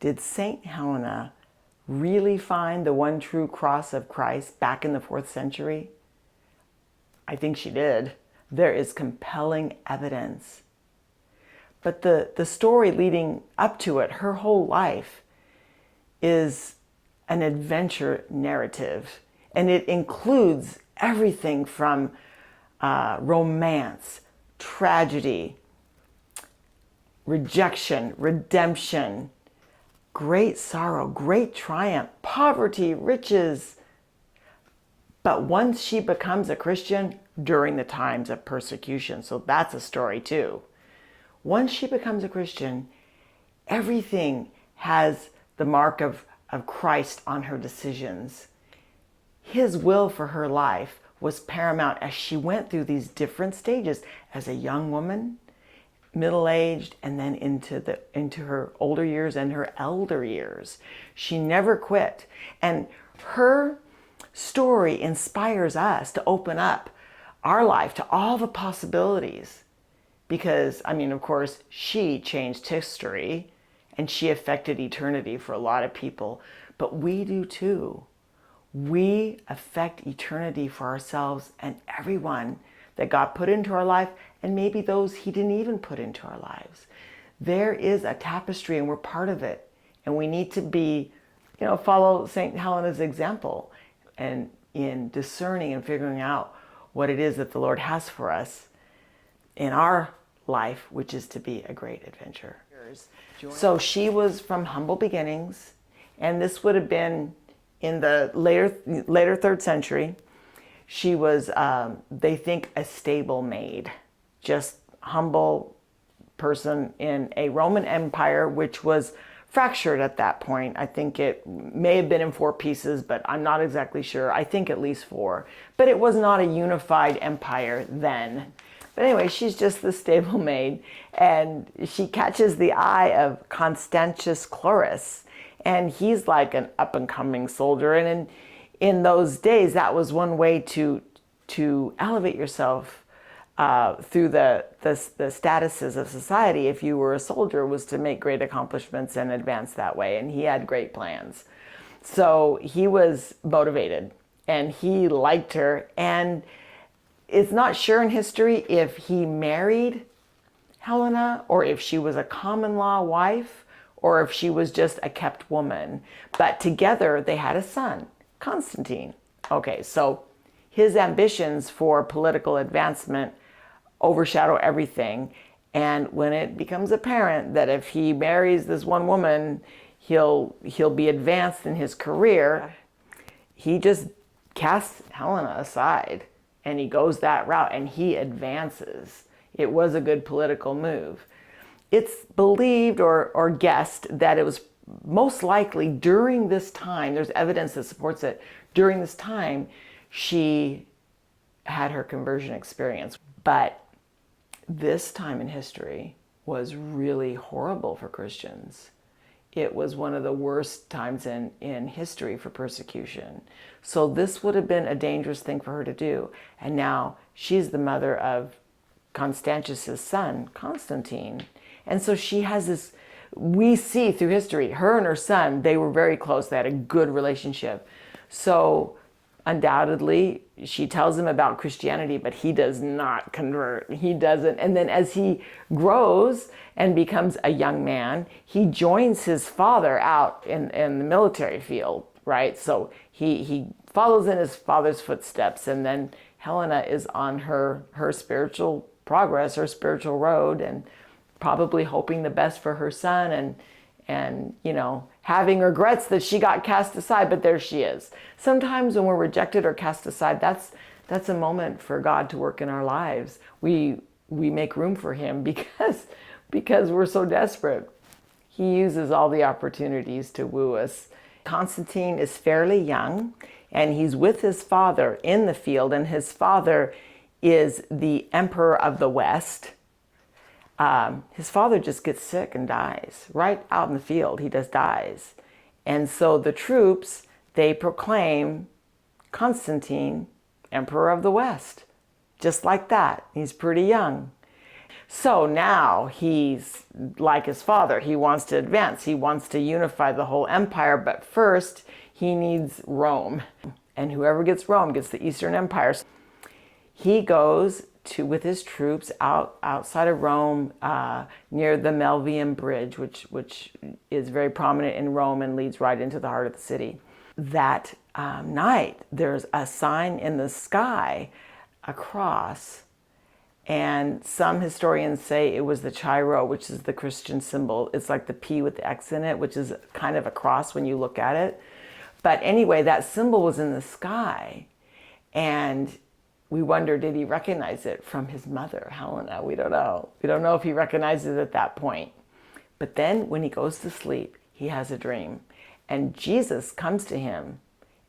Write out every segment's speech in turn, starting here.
Did Saint Helena really find the one true cross of Christ back in the 4th century? I think she did. There is compelling evidence. But the story leading up to it, her whole life, is an adventure narrative. And it includes everything from romance, tragedy, rejection, redemption, great sorrow, great triumph, poverty, riches. But once she becomes a Christian, during the times of persecution, so that's a story too. Once she becomes a Christian, everything has the mark of Christ on her decisions. His will for her life was paramount as she went through these different stages as a young woman, middle-aged, and then into her older years and her elder years. She never quit. And her story inspires us to open up our life to all the possibilities. Because, I mean, of course, she changed history and she affected eternity for a lot of people. But we do too. We affect eternity for ourselves and everyone that God put into our life, and maybe those he didn't even put into our lives. There is a tapestry and we're part of it. And we need to be, follow St. Helena's example and in discerning and figuring out what it is that the Lord has for us in our life, which is to be a great adventure. So she was from humble beginnings, and this would have been in the later 3rd century. She was, they think, a stable maid, just humble person in a Roman Empire, which was fractured at that point. I think it may have been in 4 pieces, but I'm not exactly sure. I think at least 4. But it was not a unified empire then. But anyway, she's just the stable maid, and she catches the eye of Constantius Chlorus, and he's like an up-and-coming soldier. And in those days, that was one way to elevate yourself through the statuses of society. If you were a soldier, was to make great accomplishments and advance that way. And he had great plans. So he was motivated and he liked her. And it's not sure in history if he married Helena or if she was a common law wife or if she was just a kept woman. But together they had a son, Constantine. Okay, so his ambitions for political advancement overshadow everything. And when it becomes apparent that if he marries this one woman, he'll be advanced in his career, he just casts Helena aside and he goes that route and he advances. It was a good political move. It's believed or guessed that it was most likely during this time, there's evidence that supports it, during this time, she had her conversion experience. But this time in history was really horrible for Christians. It was one of the worst times in history for persecution. So this would have been a dangerous thing for her to do. And now she's the mother of Constantius' son, Constantine. And so she has this, we see through history, her and her son, they were very close. They had a good relationship. So undoubtedly, she tells him about Christianity, but he does not convert. He doesn't. And then as he grows and becomes a young man, he joins his father out in the military field, right? So he follows in his father's footsteps. And then Helena is on her spiritual progress, her spiritual road, and probably hoping the best for her son and having regrets that she got cast aside, but there she is. Sometimes when we're rejected or cast aside, that's a moment for God to work in our lives. We make room for him because we're so desperate. He uses all the opportunities to woo us. Constantine is fairly young, and he's with his father in the field, and his father is the Emperor of the West. His father just gets sick and dies right out in the field. He just dies. And so the troops, they proclaim Constantine Emperor of the West, just like that. He's pretty young. So now he's like his father. He wants to advance. He wants to unify the whole empire, but first he needs Rome. And whoever gets Rome gets the Eastern Empire. He goes with his troops outside of Rome, near the Milvian Bridge, which is very prominent in Rome and leads right into the heart of the city. That night, there's a sign in the sky, a cross, and some historians say it was the Chi-Rho, which is the Christian symbol. It's like the P with the X in it, which is kind of a cross when you look at it. But anyway, that symbol was in the sky, and we wonder, did he recognize it from his mother, Helena? We don't know. We don't know if he recognizes it at that point. But then when he goes to sleep, he has a dream. And Jesus comes to him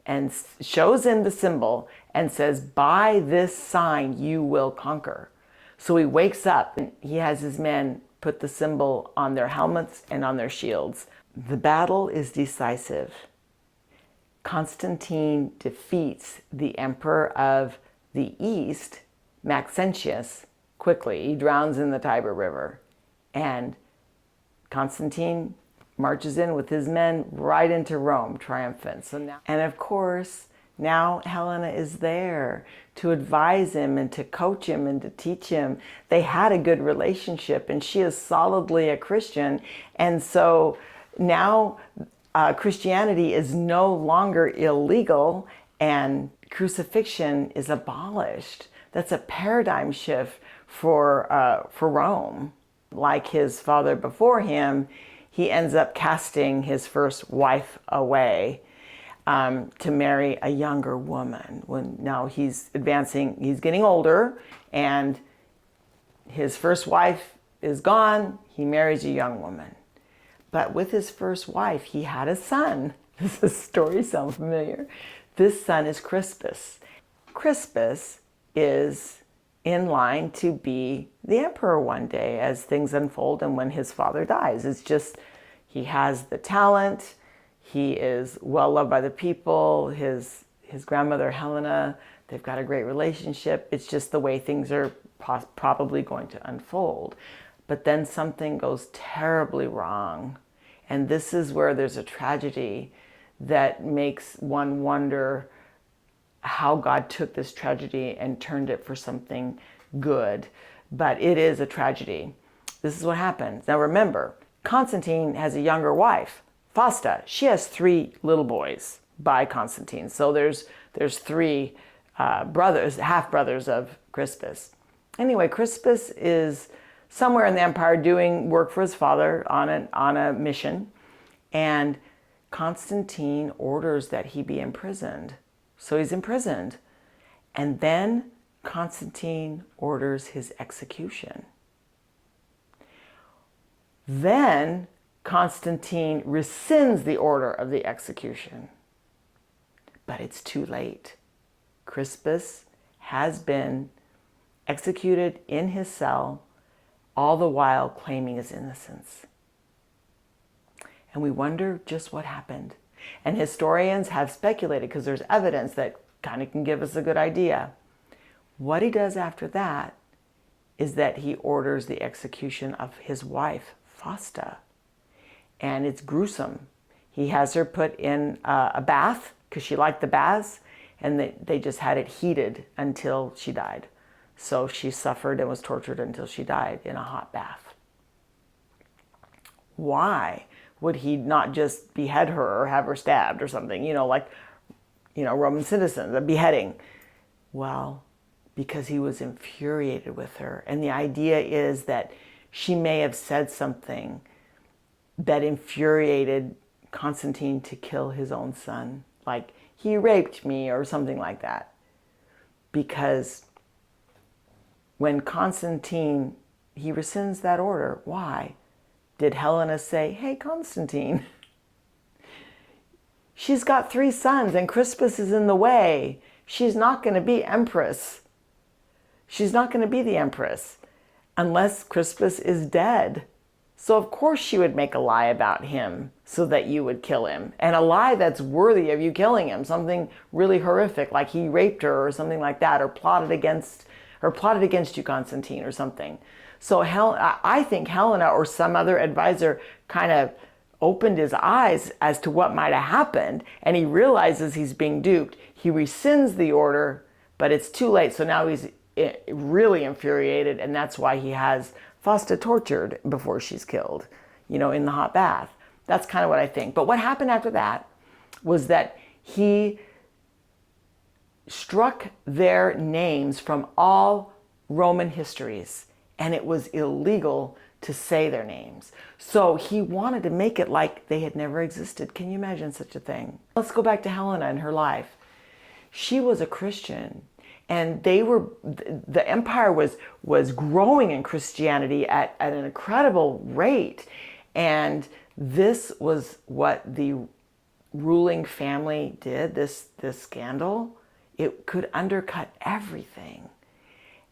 and shows him the symbol and says, by this sign you will conquer. So he wakes up and he has his men put the symbol on their helmets and on their shields. The battle is decisive. Constantine defeats the emperor of the East, Maxentius, quickly. He drowns in the Tiber River. And Constantine marches in with his men right into Rome, triumphant. And of course, now Helena is there to advise him and to coach him and to teach him. They had a good relationship, and she is solidly a Christian. And so now Christianity is no longer illegal, and crucifixion is abolished. That's a paradigm shift for Rome. Like his father before him, he ends up casting his first wife away to marry a younger woman. Now he's advancing, he's getting older, and his first wife is gone. He marries a young woman. But with his first wife, he had a son. Does this story sound familiar? This son is Crispus. Crispus is in line to be the emperor one day as things unfold and when his father dies. It's just, he has the talent. He is well loved by the people. His grandmother, Helena, they've got a great relationship. It's just the way things are probably going to unfold. But then something goes terribly wrong. And this is where there's a tragedy that makes one wonder how God took this tragedy and turned it for something good. But it is a tragedy. This is what happens. Now remember, Constantine has a younger wife, Fausta. She has 3 little boys by Constantine. So there's 3 brothers, half-brothers of Crispus. Anyway, Crispus is somewhere in the empire doing work for his father on a mission. And Constantine orders that he be imprisoned. So he's imprisoned. And then Constantine orders his execution. Then Constantine rescinds the order of the execution. But it's too late. Crispus has been executed in his cell, all the while claiming his innocence. And we wonder just what happened. And historians have speculated, because there's evidence that kind of can give us a good idea. What he does after that is that he orders the execution of his wife, Fausta. And it's gruesome. He has her put in a bath, because she liked the baths, and they just had it heated until she died. So she suffered and was tortured until she died in a hot bath. Why would he not just behead her or have her stabbed or something, like Roman citizens, a beheading? Well, because he was infuriated with her. And the idea is that she may have said something that infuriated Constantine to kill his own son. Like, he raped me or something like that. Because when Constantine, he rescinds that order. Why? Did Helena say, hey, Constantine, she's got 3 sons and Crispus is in the way. She's not going to be empress. She's not going to be the empress unless Crispus is dead. So of course she would make a lie about him so that you would kill him. And a lie that's worthy of you killing him. Something really horrific, like he raped her or something like that, or plotted against you, Constantine, or something. So I think Helena or some other advisor kind of opened his eyes as to what might have happened, and he realizes he's being duped. He rescinds the order, but it's too late. So now he's really infuriated, and that's why he has Fausta tortured before she's killed, in the hot bath. That's kind of what I think. But what happened after that was that he struck their names from all Roman histories, and it was illegal to say their names. So he wanted to make it like they had never existed. Can you imagine such a thing? Let's go back to Helena and her life. She was a Christian, and the empire was growing in Christianity at an incredible rate. And this was what the ruling family did, this scandal. It could undercut everything.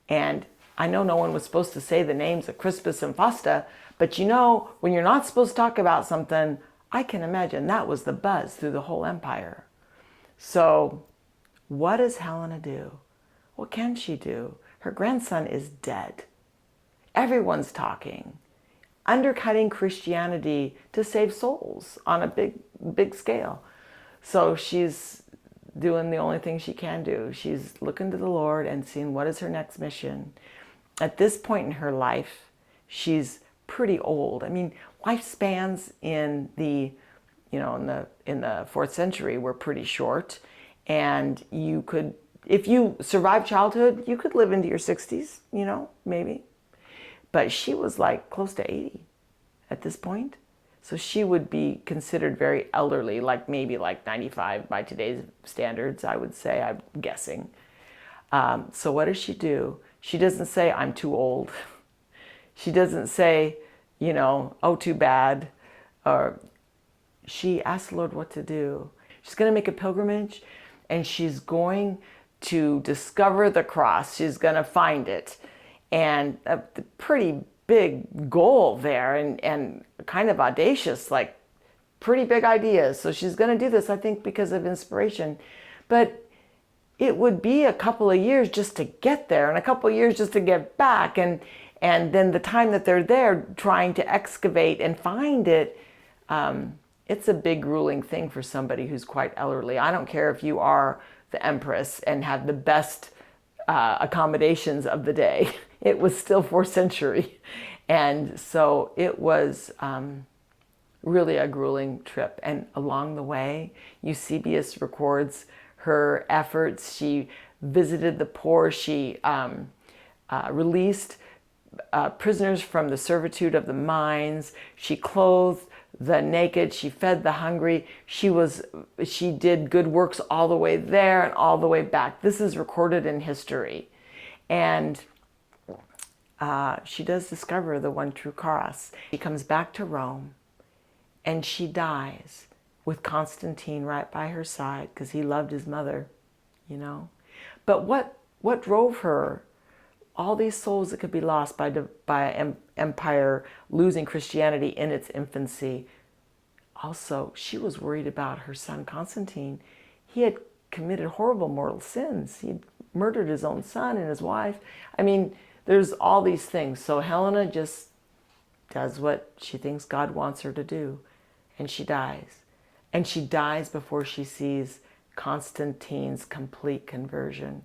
And I know no one was supposed to say the names of Crispus and Fausta, but when you're not supposed to talk about something, I can imagine that was the buzz through the whole empire. So what does Helena do? What can she do? Her grandson is dead. Everyone's talking, undercutting Christianity to save souls on a big scale. So she's doing the only thing she can do. She's looking to the Lord and seeing what is her next mission. At this point in her life, she's pretty old. I mean, lifespans in the 4th century were pretty short, and you could, if you survived childhood, you could live into your 60s, maybe. But she was like close to 80 at this point. So she would be considered very elderly, maybe 95 by today's standards, I would say, I'm guessing. So what does she do? She doesn't say, I'm too old. She doesn't say, oh, too bad. Or she asks the Lord what to do. She's going to make a pilgrimage, and she's going to discover the cross. She's going to find it. And a pretty big goal there, and kind of audacious, pretty big ideas. So she's going to do this, I think, because of inspiration. But it would be a couple of years just to get there, and a couple of years just to get back. And then the time that they're there trying to excavate and find it, it's a big grueling thing for somebody who's quite elderly. I don't care if you are the Empress and have the best accommodations of the day. It was still 4th century. And so it was really a grueling trip. And along the way, Eusebius records her efforts. She visited the poor. She released prisoners from the servitude of the mines. She clothed the naked. She fed the hungry. She did good works all the way there and all the way back. This is recorded in history. And she does discover the one true cross. She comes back to Rome, and she dies with Constantine right by her side because he loved his mother, But what drove her? All these souls that could be lost by empire losing Christianity in its infancy. Also, she was worried about her son Constantine. He had committed horrible mortal sins. He'd murdered his own son and his wife. I mean, there's all these things. So Helena just does what she thinks God wants her to do, and she dies. And she dies before she sees Constantine's complete conversion.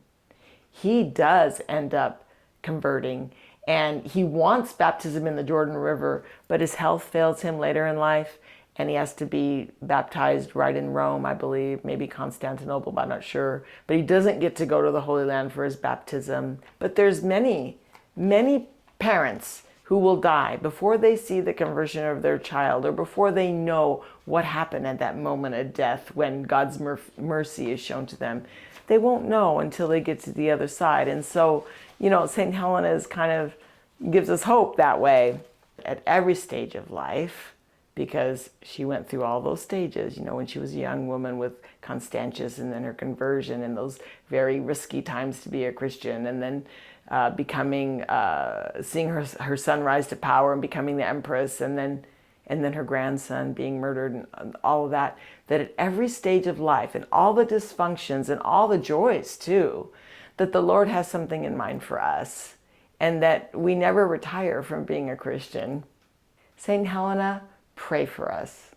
He does end up converting, and he wants baptism in the Jordan River, but his health fails him later in life, and he has to be baptized right in Rome, I believe, maybe Constantinople, but I'm not sure. But he doesn't get to go to the Holy Land for his baptism. But there's many parents who will die before they see the conversion of their child, or before they know what happened at that moment of death when God's mercy is shown to them. They won't know until they get to the other side. And so, St. Helena is kind of gives us hope that way at every stage of life, because she went through all those stages, when she was a young woman with Constantius, and then her conversion, and those very risky times to be a Christian, and then seeing her son rise to power and becoming the Empress, and then her grandson being murdered, and all of that. That at every stage of life, and all the dysfunctions and all the joys too, that the Lord has something in mind for us. and that we never retire from being a Christian. Saint Helena, pray for us.